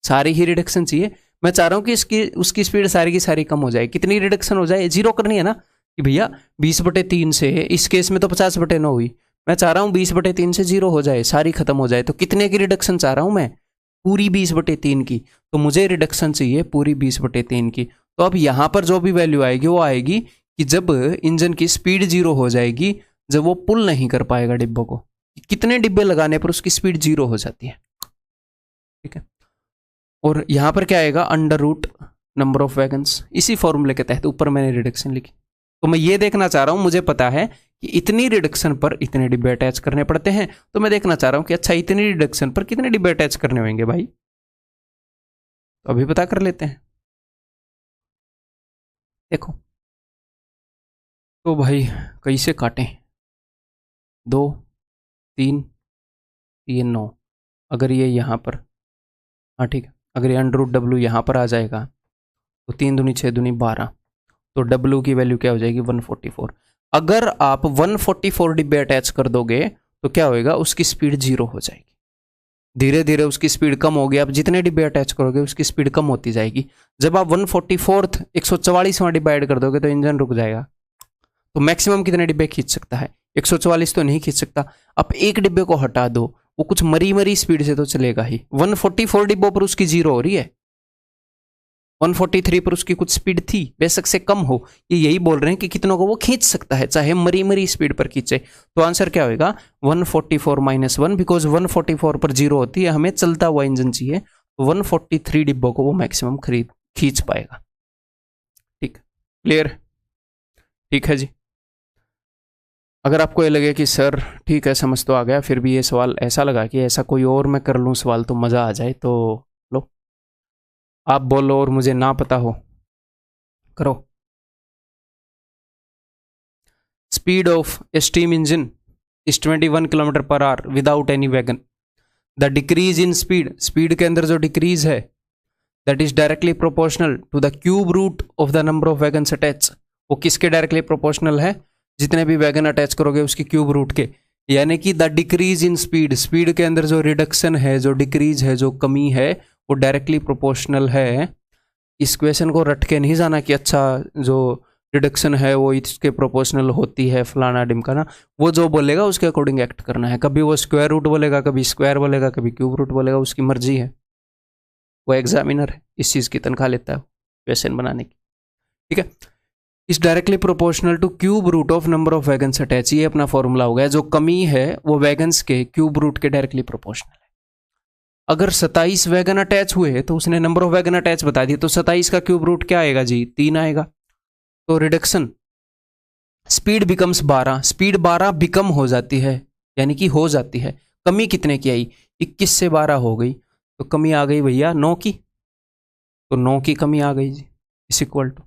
सारी ही रिडक्शन चाहिए। मैं चाह रहा हूँ कि इसकी उसकी स्पीड सारी की सारी कम हो जाए। कितनी रिडक्शन हो जाए, 0 करनी है ना कि भैया 20/3 से, इस केस में तो 50/9 हुई, मैं चाह रहा हूँ 20/3 से 0 हो जाए, सारी खत्म हो जाए। तो कितने की रिडक्शन चाह रहा हूँ मैं, पूरी 20/3 की। तो मुझे रिडक्शन चाहिए पूरी 20/3 की। तो अब यहाँ पर जो भी वैल्यू आएगी वो आएगी कि जब इंजन की स्पीड 0 हो जाएगी, जब वो पुल नहीं कर पाएगा डिब्बों को, कितने डिब्बे लगाने पर उसकी स्पीड 0 हो जाती है। ठीक है, और यहां पर क्या आएगा, under root number of wagons, इसी फॉर्मूले के तहत ऊपर मैंने रिडक्शन लिखी। तो मैं ये देखना चाह रहा हूं, मुझे पता है कि इतनी रिडक्शन पर इतने डिब्बे अटैच करने पड़ते हैं। तो मैं देखना चाह रहा हूं कि अच्छा इतनी रिडक्शन पर कितने डिब्बे अटैच करने होंगे भाई। तो अभी पता कर लेते हैं। देखो तो भाई कैसे काटें, 2 3 3 9, अगर ये यहाँ पर, हाँ ठीक है, अगर ये अंडर रूट डब्ल्यू यहाँ पर आ जाएगा तो 3 दूनी 6 दूनी 12, तो डब्ल्यू की वैल्यू क्या हो जाएगी 144। अगर आप 144 डिब्बे अटैच कर दोगे तो क्या होएगा, उसकी स्पीड 0 हो जाएगी। धीरे धीरे उसकी स्पीड कम होगी, आप जितने डिब्बे अटैच करोगे उसकी स्पीड कम होती जाएगी। जब आप 144th 144वां डिब्बा ऐड कर दोगे तो इंजन रुक जाएगा। तो मैक्सिमम कितने डिब्बे खींच सकता है, 144 तो नहीं खींच सकता। आप एक डिब्बे को हटा दो, वो कुछ मरी मरी स्पीड से तो चलेगा ही। 144 डिब्बों पर उसकी 0 हो रही है, 143 पर उसकी कुछ स्पीड थी, बेशक से कम हो। ये यही बोल रहे हैं कि कितनों को वो खींच सकता है, चाहे मरी मरी स्पीड पर खींचे। तो आंसर क्या होगा 144 - 1, बिकॉज 144 पर 0 होती है, हमें चलता हुआ इंजन चाहिए। तो 143 डिब्बों को वो मैक्सिमम खींच पाएगा। ठीक, क्लियर, ठीक है जी। अगर आपको ये लगे कि सर ठीक है समझ तो आ गया, फिर भी ये सवाल ऐसा लगा कि ऐसा कोई और मैं कर लूँ सवाल तो मज़ा आ जाए, तो लो आप बोलो, और मुझे ना पता हो करो। Speed of a steam engine is 21 km/h without any wagon. The decrease in speed, speed के अंदर जो डिक्रीज है, that is directly proportional to the cube root of the number of wagons attach. वो किसके डायरेक्टली प्रोपोर्शनल है, जितने भी wagon attach करोगे उसकी क्यूब रूट के। यानी कि the decrease in speed, speed के अंदर जो रिडक्शन है, जो डिक्रीज है, जो कमी है, वो डायरेक्टली प्रोपोर्शनल है। इस क्वेश्चन को रट के नहीं जाना कि अच्छा जो रिडक्शन है वो इसके प्रोपोर्शनल होती है फलाना डिमकाना। वो जो बोलेगा उसके अकॉर्डिंग एक्ट करना है। कभी वो स्क्वायर रूट बोलेगा, कभी स्क्वायर बोलेगा, कभी क्यूब रूट बोलेगा, उसकी मर्जी है। वो एग्जामिनर है, इस चीज़ की तनख्वाह लेता है क्वेश्चन बनाने की। ठीक है, is directly proportional to cube root of number of wagons attach. ये अपना फॉर्मूला हो गया। जो कमी है वो वैगन्स के क्यूब रूट के डायरेक्टली प्रोपोर्शनल है। अगर 27 वैगन अटैच हुए तो उसने नंबर ऑफ वैगन अटैच बता दिया, तो 27 का क्यूब रूट क्या आएगा जी, 3 आएगा। तो reduction speed becomes 12, speed 12 become हो जाती है, यानी कि हो जाती है। कमी कितने की आई, 21 से 12 हो गई, तो कमी आ गई भैया 9 की। तो 9 की कमी आ गई जी, इस इक्वल टू।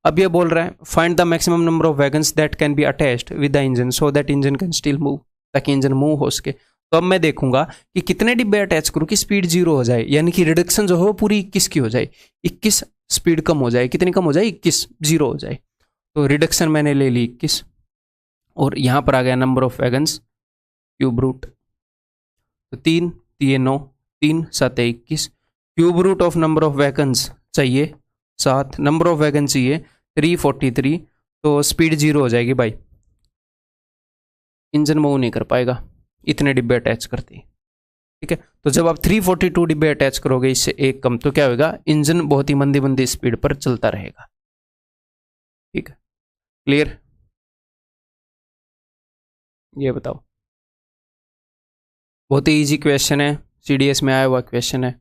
अब ये बोल रहा है find the maximum number of wagons that can be attached with the engine so that engine can still move, ताकि इंजन मूव हो सके। तो अब मैं देखूंगा कि कितने डिब्बे अटैच करूँ कि स्पीड 0 हो जाए, यानी कि रिडक्शन जो है वो पूरी 21 की हो जाए। 21 स्पीड कम हो जाए, कितनी कम हो जाए, 21, 0 हो जाए। तो रिडक्शन मैंने ले ली 21, और यहाँ पर आ गया number of wagons cube root. तो 3 3 9, 3 7 21, cube root of number of wagons चाहिए 7, नंबर ऑफ वैगन चाहिए 343। तो स्पीड 0 हो जाएगी भाई, इंजन मूव नहीं कर पाएगा इतने डिब्बे अटैच करते ही। ठीक है, तो जब आप 342 डिब्बे अटैच करोगे, इससे एक कम, तो क्या होगा, इंजन बहुत ही मंदी मंदी स्पीड पर चलता रहेगा। ठीक है, क्लियर, ये बताओ। बहुत ही इजी क्वेश्चन है, सीडीएस में आया हुआ क्वेश्चन है।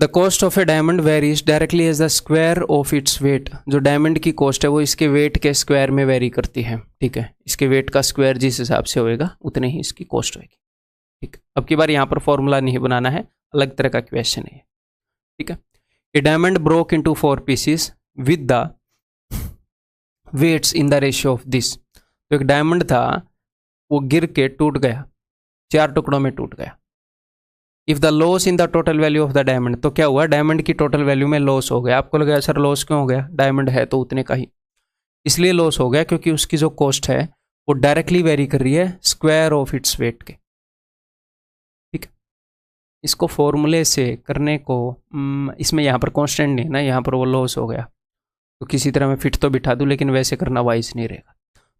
The cost of a diamond varies directly as the square of its weight. जो डायमंड की कॉस्ट है वो इसके वेट के स्क्वायर में वेरी करती है, ठीक है। इसके वेट का स्क्वायर जिस हिसाब से होएगा उतने ही इसकी कॉस्ट होगी, ठीक। अब की बार यहाँ पर फॉर्मूला नहीं बनाना है, अलग तरह का क्वेश्चन है, ठीक है। A diamond broke into 4 pieces with the weights in the ratio of this. तो एक डायमंड था, वो गिर के टूट गया, 4 टुकड़ों में टूट गया। If the loss in the total value of the diamond, तो क्या हुआ, डायमंड की टोटल वैल्यू में लॉस हो गया। आपको लगा सर लॉस क्यों हो गया, डायमंड है तो उतने का ही, इसलिए लॉस हो गया क्योंकि उसकी जो कॉस्ट है वो डायरेक्टली वेरी कर रही है स्क्वायर ऑफ इट्स वेट के, ठीक है। इसको फॉर्मूले से करने को इसमें यहाँ पर कॉन्स्टेंट नहीं है ना, यहाँ पर वो लॉस हो गया, तो किसी तरह मैं फिट तो बिठा दूँ, लेकिन वैसे करना वाइज नहीं रहेगा।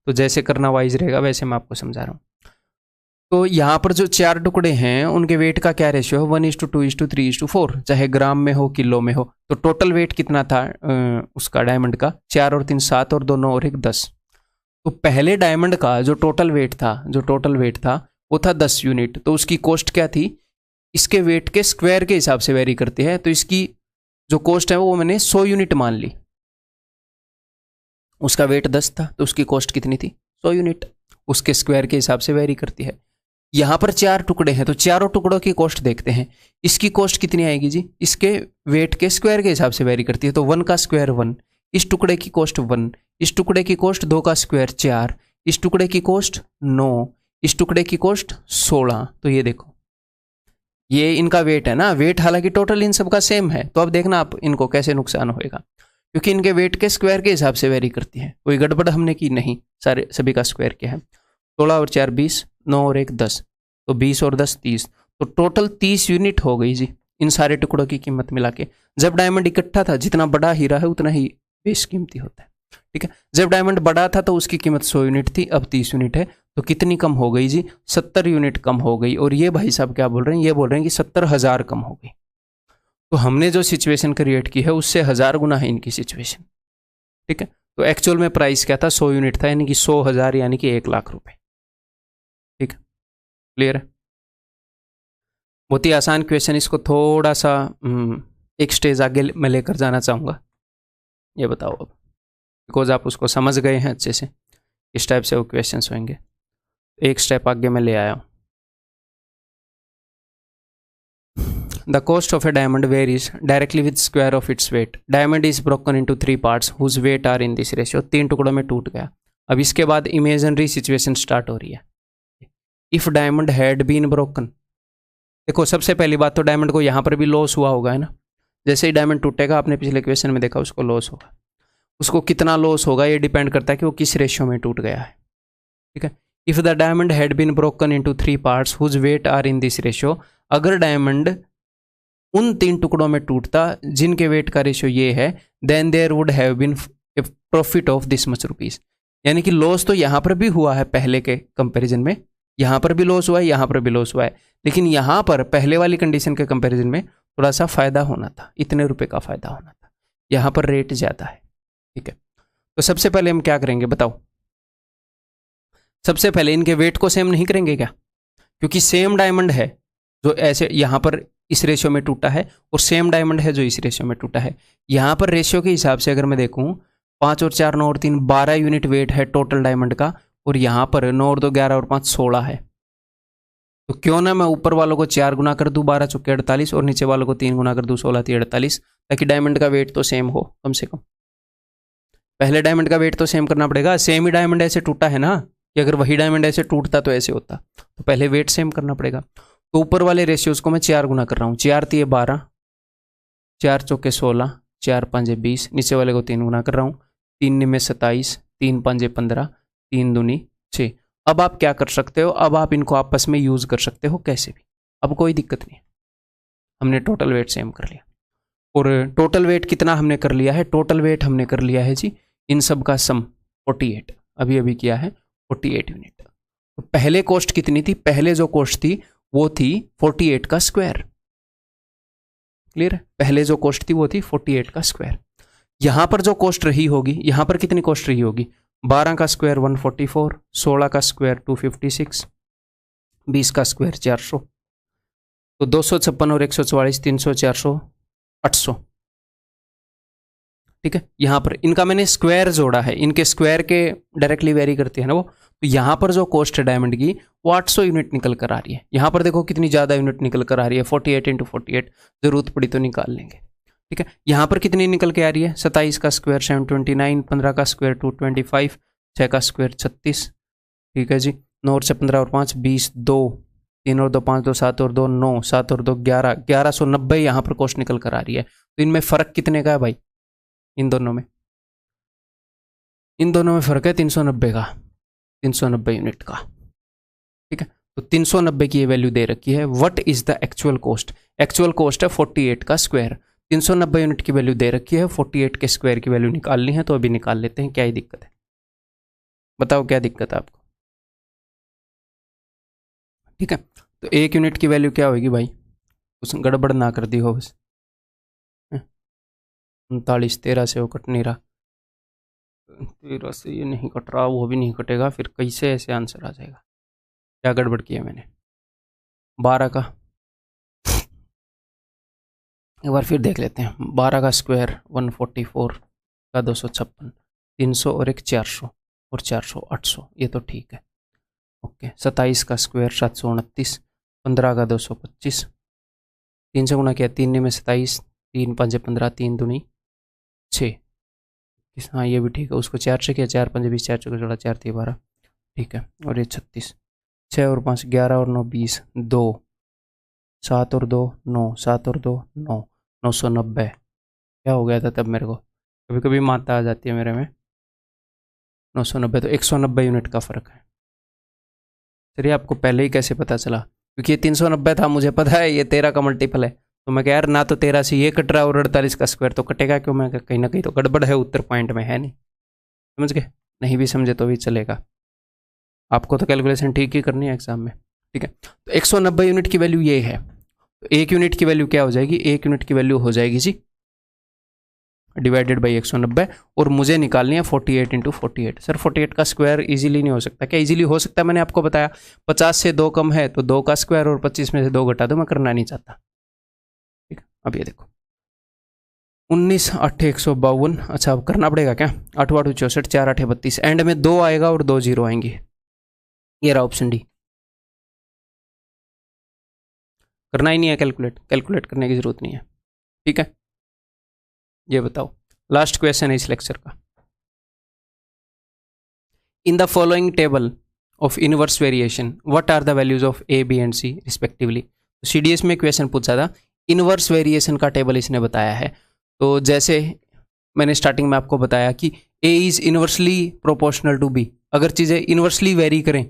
तो जैसे करना वाइज रहेगा वैसे मैं आपको समझा रहा हूँ। तो यहाँ पर जो 4 टुकड़े हैं उनके वेट का क्या रेशियो है, 1:2:3:4, चाहे ग्राम में हो किलो में हो। तो टोटल वेट कितना था उसका डायमंड का, 4 और 3 7 और 2 9 और 1 10। तो पहले डायमंड का जो टोटल वेट था वो था 10 यूनिट। तो उसकी कॉस्ट क्या थी, इसके वेट के स्क्वायर के हिसाब से वेरी करती है। तो इसकी जो कॉस्ट है वो मैंने 100 यूनिट मान ली। उसका वेट 10 था तो उसकी कॉस्ट कितनी थी, 100 यूनिट। उसके स्क्वायर के हिसाब से वेरी करती है। यहाँ पर 4 टुकड़े हैं तो चारों टुकड़ों की कॉस्ट देखते हैं। इसकी कॉस्ट कितनी आएगी जी, इसके वेट के स्क्वायर के हिसाब से वेरी करती है। तो 1 का स्क्वायर 1, इस टुकड़े की कॉस्ट 1, इस टुकड़े की कॉस्ट 2 का स्क्वायर 4, इस टुकड़े की कॉस्ट 9, इस टुकड़े की कॉस्ट 16। तो ये देखो, ये इनका वेट है ना, वेट हालांकि टोटल इन सब का सेम है। तो अब देखना आप इनको कैसे नुकसान होएगा, क्योंकि इनके वेट के स्क्वायर के हिसाब से वेरी करती है। कोई गड़बड़ हमने की नहीं, सारे सभी का स्क्वायर क्या है, 16 और 4 20, 9 और 1 10, तो 20 और 10 30। तो टोटल 30 यूनिट हो गई जी इन सारे टुकड़ों की कीमत मिला के। जब डायमंड इकट्ठा था, जितना बड़ा हीरा है उतना ही बेस कीमती होता है, ठीक है। जब डायमंड बड़ा था तो उसकी कीमत 100 यूनिट थी, अब 30 यूनिट है। तो कितनी कम हो गई जी, 70 यूनिट कम हो गई। और ये भाई साहब क्या बोल रहे हैं, ये बोल रहे हैं कि 70,000 कम हो गई। तो हमने जो सिचुएशन क्रिएट की है उससे 1000 गुना है इनकी सिचुएशन, ठीक है। तो एक्चुअल में प्राइस क्या था, 100 यूनिट था, यानी कि 100,000 यानी कि 1 लाख रुपए, ठीक है। क्लियर है, बहुत ही आसान क्वेश्चन। इसको थोड़ा सा एक स्टेज आगे मैं लेकर जाना चाहूँगा। ये बताओ अब, बिकॉज आप उसको समझ गए हैं अच्छे से, इस टाइप से वो क्वेश्चंस होंगे। एक स्टेप आगे मैं ले आया हूँ। The cost of a diamond varies directly with square of its weight. Diamond is broken into 3 parts whose weight are in this ratio. 3 टुकड़ों में टूट गया। अब इसके बाद इमेजिनरी सिचुएशन स्टार्ट हो रही है। If diamond had been broken, देखो सबसे पहली बात तो डायमंड को यहाँ पर भी लॉस हुआ होगा, है ना। जैसे ही डायमंड टूटेगा, आपने पिछले क्वेश्चन में देखा, उसको लॉस होगा। उसको कितना लॉस होगा ये डिपेंड करता है कि वो किस रेशियो में टूट गया है, ठीक है। If the diamond had been broken into 3 parts whose weight are in this ratio, अगर डायमंड उन 3 टुकड़ों में टूटता जिनके वेट का रेशियो ये है, then there would have been a profit of this much rupees. यानी कि लॉस तो यहाँ पर भी हुआ है पहले के कंपैरिजन में, यहाँ पर भी लॉस हुआ है, यहाँ पर भी लॉस हुआ है, लेकिन यहाँ पर पहले वाली कंडीशन के कंपैरिजन में थोड़ा सा फायदा होना था, इतने रुपए का फायदा होना था। यहाँ पर रेट ज़्यादा है, ठीक है। तो सबसे पहले हम क्या करेंगे बताओ, सबसे पहले इनके वेट को सेम नहीं करेंगे क्या, क्योंकि सेम डायमंड है जो ऐसे यहाँ पर इस रेशियो में टूटा है और सेम डायमंड है जो इस रेशियो में टूटा है। यहाँ पर रेशियो के हिसाब से अगर मैं देखूँ, 5 और 4 9 और 3 12 यूनिट वेट है टोटल डायमंड का, और यहाँ पर 9 और 2 11 और 5 16 है। तो क्यों ना मैं ऊपर वालों को 4 गुना कर दूँ, 12 चौके 48, और नीचे वालों को 3 गुना कर दूँ, 16 3 48, ताकि डायमंड का वेट तो सेम हो कम से कम। पहले डायमंड का वेट तो सेम करना पड़ेगा, सेम ही डायमंड ऐसे टूटा है ना, कि अगर वही डायमंड ऐसे टूटता तो ऐसे होता, तो पहले वेट सेम करना पड़ेगा। तो ऊपर वाले रेशियोज को मैं 4 गुना कर रहा हूँ, 4 3 12, 4 चौके 16, 4 5 20, नीचे वाले को 3 गुना कर रहा हूँ, 3 9 27, 3 5 15, 3 दूनी 6। अब आप क्या कर सकते हो, अब आप इनको आपस में यूज कर सकते हो कैसे भी, अब कोई दिक्कत नहीं है। हमने टोटल वेट सेम कर लिया, और टोटल वेट कितना हमने कर लिया है, टोटल वेट हमने कर लिया है जी इन सब का सम 48, अभी अभी किया है 48 यूनिट। तो पहले कॉस्ट कितनी थी, पहले जो कॉस्ट थी वो थी 48 का स्क्वायर, क्लियर है। पहले जो कॉस्ट थी वो थी 48 का स्क्वायर। यहां पर जो कॉस्ट रही होगी, यहां पर कितनी कॉस्ट रही होगी, 12 का स्क्वायर 144, 16 का स्क्वायर 256, 20 का स्क्वायर 400, तो 256 और 144 300 400 800। ठीक है, यहां पर इनका मैंने स्क्वायर जोड़ा है, इनके स्क्वायर के डायरेक्टली वेरी करती है ना वो, तो यहां पर जो कॉस्ट है डायमंड की वो 800 यूनिट निकल कर आ रही है। यहां पर देखो कितनी ज्यादा यूनिट निकल कर आ रही है, 48 × 48, जरूरत पड़ी तो निकाल लेंगे। ठीक है, यहां पर कितनी निकल के आ रही है, 27 का स्क्वायर 729, 15 का स्क्वायर 225, 6 का स्क्वायर 36। ठीक है जी, 9 और 15 और 5 20, 2 3 और 2 5 2 7 और 2 9, 7 और 2 11, 1190 यहाँ पर कॉस्ट निकल कर आ रही है। तो इनमें फ़र्क कितने का है भाई, इन दोनों में फ़र्क है 390 का, 390 यूनिट का। ठीक है, तो 390 की ये वैल्यू दे रखी है। What is the actual cost, actual cost है 48 का स्क्वायर, 390 यूनिट की वैल्यू दे रखी है, 48 के स्क्वायर की वैल्यू निकालनी है, तो अभी निकाल लेते हैं। क्या ही दिक्कत है, बताओ क्या दिक्कत है आपको। ठीक है, तो 1 यूनिट की वैल्यू क्या होगी भाई, उस गड़बड़ ना कर दी हो बस, 39 13 से वो कट नहीं रहा, 13 से ये नहीं कट रहा, वो भी नहीं कटेगा, फिर कैसे ऐसे आंसर आ जाएगा, क्या गड़बड़ किया मैंने। 12 का एक बार फिर देख लेते हैं, 12 का स्क्वायर 144 का 256, 300 और एक 400 और 400 800, ये तो ठीक है ओके। 27 का स्क्वायर 729, 15 का 225, 3 से गुना किया 3 में 27, 3 5 15, 3 दूनी 6, हाँ ये भी ठीक है। उसको 4 से किया, 4 5 20, 4 चौके 16, 4 3 12, ठीक है। और ये 36, 6 और 5 11 और 9 20, 2 7 और 2 9, 7 और 2 9, 990। क्या हो गया था तब मेरे को, कभी कभी मात्रा आ जाती है मेरे में। 990, तो 190 यूनिट का फ़र्क है। चलिए, आपको पहले ही कैसे पता चला, क्योंकि ये 390 था, मुझे पता है ये 13 का मल्टीपल है, तो मैं कह यार ना तो 13 से ये कट रहा है और 48 का स्क्वायर तो कटेगा क्यों, मैं कहीं ना कहीं तो गड़बड़ है उत्तर पॉइंट में, है नहीं। समझ गए, नहीं भी समझे तो भी चलेगा, आपको तो कैलकुलेशन ठीक ही करनी है एग्जाम में। ठीक है, तो 190 यूनिट की वैल्यू ये है, तो 1 यूनिट की वैल्यू क्या हो जाएगी, 1 यूनिट की वैल्यू हो जाएगी जी डिवाइडेड बाई 190, और मुझे निकालनी है 48 × 48। सर 48 का स्क्वायर इजीली नहीं हो सकता, क्या इजीली हो सकता है, मैंने आपको बताया 50 से 2 कम है तो 2 का स्क्वायर, और 25 में से 2 घटा दो, मैं करना नहीं चाहता। ठीक है, अब ये देखो 19 8 152, अच्छा अब करना पड़ेगा क्या, 8 8 64, 4 8 32, एंड में 2 आएगा और 2 0 आएंगे, ये रहा ऑप्शन डी। करना ही नहीं है कैलकुलेट करने की जरूरत नहीं है। ठीक है, ये बताओ लास्ट क्वेश्चन है इस लेक्चर का। In the following table of inverse variation what are the values of A B and C respectively. CDS में क्वेश्चन पूछा था, इनवर्स वेरिएशन का टेबल इसने बताया है। तो जैसे मैंने स्टार्टिंग में आपको बताया कि a is inversely proportional to b, अगर चीज़ें इनवर्सली वेरी करें,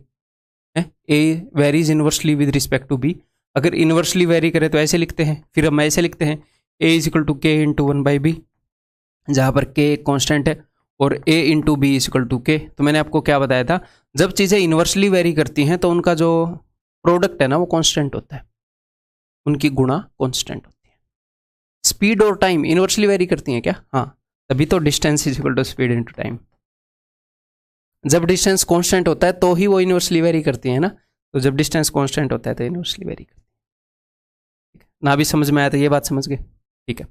a varies inversely with respect to b, अगर इनवर्सली वेरी करें तो ऐसे लिखते हैं, फिर हम ऐसे लिखते हैं ए इज इक्वल टू के इंटू 1/b, जहाँ पर के कॉन्स्टेंट है और a into B is equal to K. तो मैंने आपको क्या बताया था, जब चीज़ें इन्वर्सली वेरी करती हैं तो उनका जो प्रोडक्ट है ना वो कांस्टेंट होता है, उनकी गुणा कांस्टेंट होती है। स्पीड और टाइम इन्वर्सली वेरी करती हैं क्या, हाँ, तभी तो distance is equal to speed into time. जब डिस्टेंस कांस्टेंट होता है तो ही वो इन्वर्सली वेरी करती है ना, तो जब डिस्टेंस कांस्टेंट होता है तो इन्वर्सली वेरी करती है। ना भी समझ में आया तो ये बात समझ गए। ठीक है,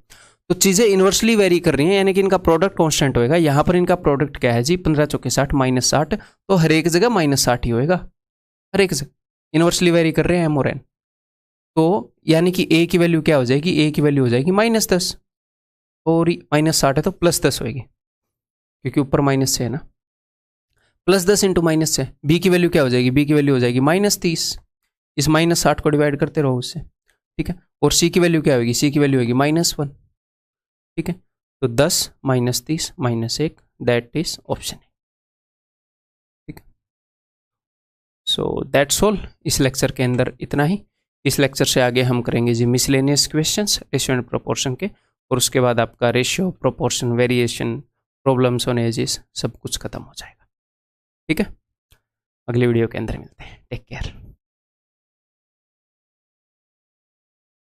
तो चीज़ें इन्वर्सली वेरी कर रही हैं, यानी कि इनका प्रोडक्ट कांस्टेंट होएगा। यहाँ पर इनका प्रोडक्ट क्या है जी, 15 चौके 60 -60, तो हर एक जगह -60 ही होएगा, हर एक जगह इन्वर्सली वेरी कर रहे हैं एम और एन। तो यानी कि ए की वैल्यू क्या हो जाएगी, ए की वैल्यू हो जाएगी -10, और -60 है तो +10 होएगी, क्योंकि ऊपर माइनस से है ना, +10 इंटू माइनस से। बी की वैल्यू क्या हो जाएगी, बी की वैल्यू हो जाएगी -30, इस -60 को डिवाइड करते रहो उससे। ठीक है, और सी की वैल्यू क्या होगी, सी की वैल्यू होगी -1। ठीक है, तो 10 -30 -1, दैट इज ऑप्शन ए। ठीक है, सो दैट्स ऑल इस लेक्चर के अंदर इतना ही। इस लेक्चर से आगे हम करेंगे जी miscellaneous questions ratio and proportion के, और उसके बाद आपका ratio, proportion, variation, problems on ages सब कुछ खत्म हो जाएगा। ठीक है, अगली वीडियो के अंदर मिलते हैं, टेक केयर।